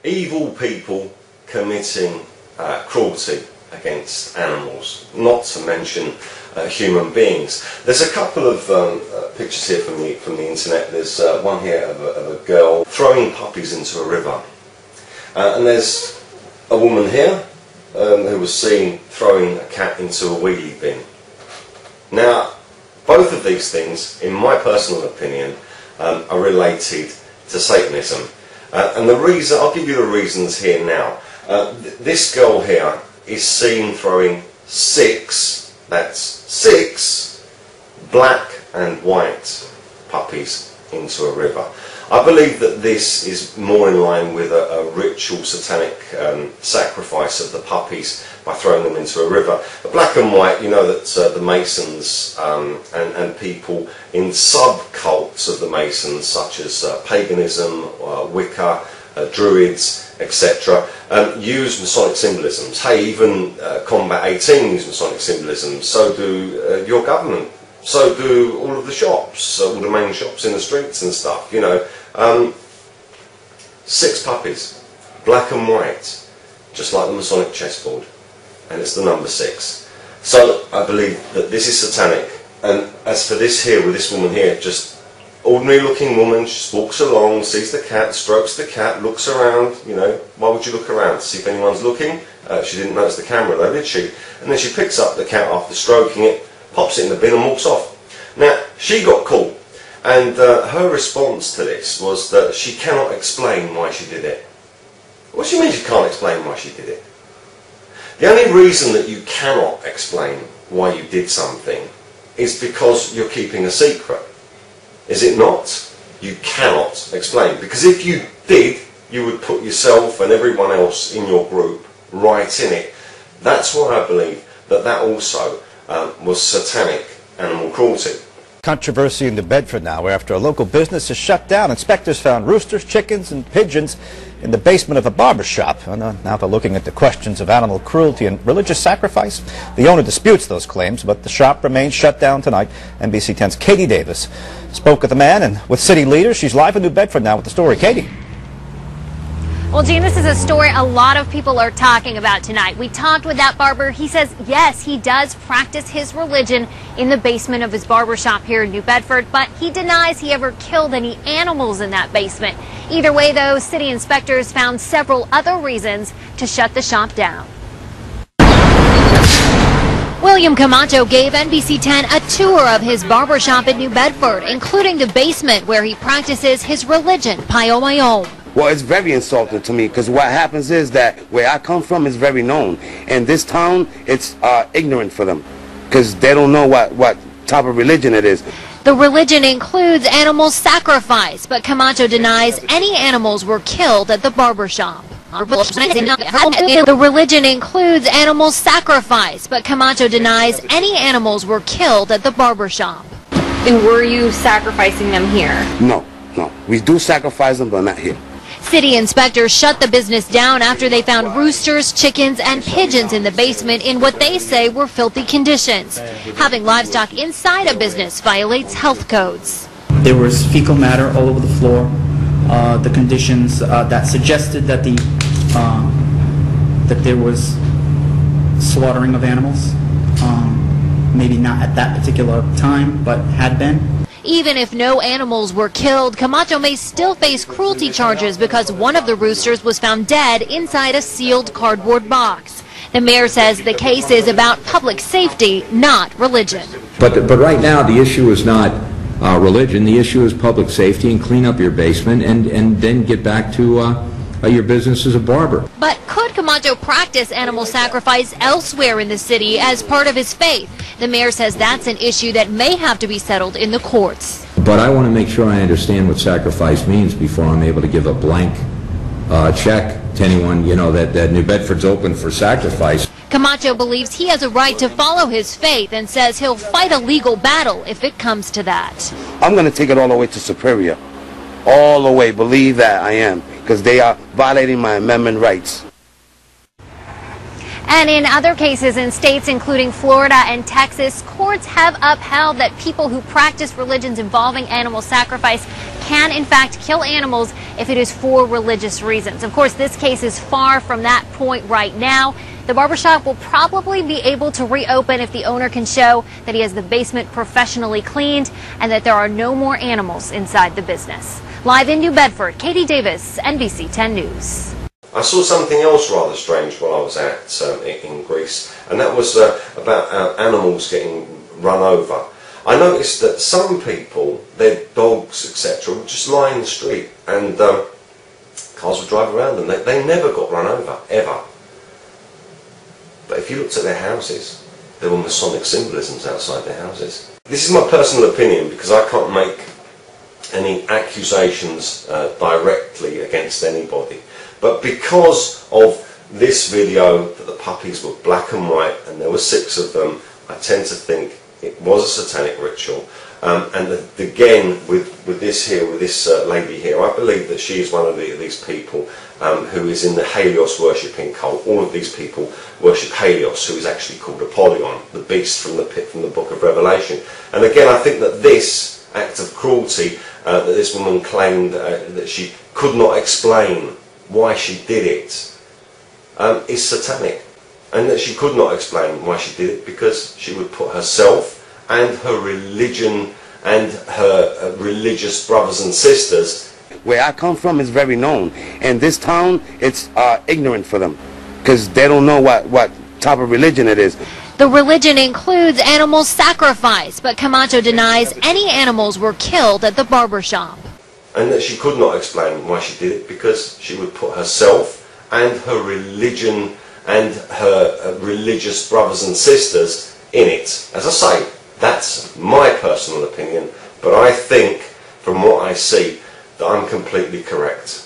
evil people committing cruelty against animals, not to mention human beings. There's a couple of pictures here from the internet. There's one here of a girl throwing puppies into a river, and there's a woman here who was seen throwing a cat into a wheelie bin. Now, both of these things, in my personal opinion, are related to Satanism. And the reason, I'll give you the reasons here now. This girl here is seen throwing six black and white puppies into a river. I believe that this is more in line with a ritual satanic sacrifice of the puppies by throwing them into a river. The black and white, you know that the Masons and people in subcults of the Masons, such as paganism, Wicca, Druids, etc., use Masonic symbolisms. Hey, even Combat 18 use Masonic symbolisms. So do your government. So do all of the shops, all the main shops in the streets and stuff, you know. 6 puppies, black and white, just like the Masonic chessboard, and it's the number 6. So I believe that this is satanic. And as for this here, with this woman here, just ordinary looking woman, she just walks along, sees the cat, strokes the cat, looks around, you know. Why would you look around? To see if anyone's looking? She didn't notice the camera though, did she? And then she picks up the cat after stroking it, pops it in the bin and walks off. Now, she got caught, and her response to this was that she cannot explain why she did it. What do you mean she can't explain why she did it? The only reason that you cannot explain why you did something is because you're keeping a secret. Is it not? You cannot explain. Because if you did, you would put yourself and everyone else in your group right in it. That's why I believe that that also was satanic animal cruelty. Controversy in New Bedford now, where after a local business is shut down, inspectors found roosters, chickens, and pigeons in the basement of a barbershop. And now they're looking into questions of animal cruelty and religious sacrifice. The owner disputes those claims, but the shop remains shut down tonight. NBC 10's Katie Davis spoke with the man and with city leaders. She's live in New Bedford now with the story. Katie. Well, Gene, this is a story a lot of people are talking about tonight. We talked with that barber. He says, yes, he does practice his religion in the basement of his barbershop here in New Bedford, but he denies he ever killed any animals in that basement. Either way, though, city inspectors found several other reasons to shut the shop down. William Camacho gave NBC 10 a tour of his barbershop in New Bedford, including the basement where he practices his religion, Payo Mayom. Well, it's very insulting to me because what happens is that where I come from is very known. And this town, it's ignorant for them because they don't know what type of religion it is. The religion includes animal sacrifice, but Camacho denies any animals were killed at the barbershop. The religion includes animal sacrifice, but Camacho denies any animals were killed at the barbershop. And were you sacrificing them here? No. We do sacrifice them, but not here. City inspectors shut the business down after they found roosters, chickens, and pigeons in the basement in what they say were filthy conditions. Having livestock inside a business violates health codes. There was fecal matter all over the floor. The conditions that suggested that that there was slaughtering of animals, maybe not at that particular time, but had been. Even if no animals were killed, Camacho may still face cruelty charges because one of the roosters was found dead inside a sealed cardboard box. The mayor says the case is about public safety, not religion. But right now the issue is not religion. The issue is public safety and clean up your basement and then get back to your business as a barber. But could Camacho practice animal sacrifice elsewhere in the city as part of his faith? The mayor says that's an issue that may have to be settled in the courts. But I want to make sure I understand what sacrifice means before I'm able to give a blank check to anyone, you know, that New Bedford's open for sacrifice. Camacho believes he has a right to follow his faith and says he'll fight a legal battle if it comes to that. I'm going to take it all the way to Superior. All the way, believe that I am, because they are violating my amendment rights. And in other cases in states including Florida and Texas, courts have upheld that people who practice religions involving animal sacrifice can in fact kill animals if it is for religious reasons. Of course, this case is far from that point right now. The barbershop will probably be able to reopen if the owner can show that he has the basement professionally cleaned and that there are no more animals inside the business. Live in New Bedford, Katie Davis, NBC 10 News. I saw something else rather strange while I was in Greece, and that was about animals getting run over. I noticed that some people, their dogs, etc., would just lie in the street, and cars would drive around them. They never got run over, ever. But if you looked at their houses, there were Masonic symbolisms outside their houses. This is my personal opinion, because I can't make any accusations directly against anybody. But because of this video, that the puppies were black and white, and there were 6 of them, I tend to think it was a satanic ritual. And again, with this here, with this lady here, I believe that she is one of these people who is in the Helios worshipping cult. All of these people worship Helios, who is actually called Apollyon, the beast from the pit from the book of Revelation. And again, I think that this act of cruelty that this woman claimed that she could not explain why she did it is satanic, and that she could not explain why she did it because she would put herself and her religion and her religious brothers and sisters. Where I come from is very known, and this town, it's ignorant for them because they don't know what type of religion it is. The religion includes animal sacrifice, but Camacho denies any animals were killed at the barbershop. And that she could not explain why she did it because she would put herself and her religion and her religious brothers and sisters in it. As I say, that's my personal opinion, but I think, from what I see, that I'm completely correct.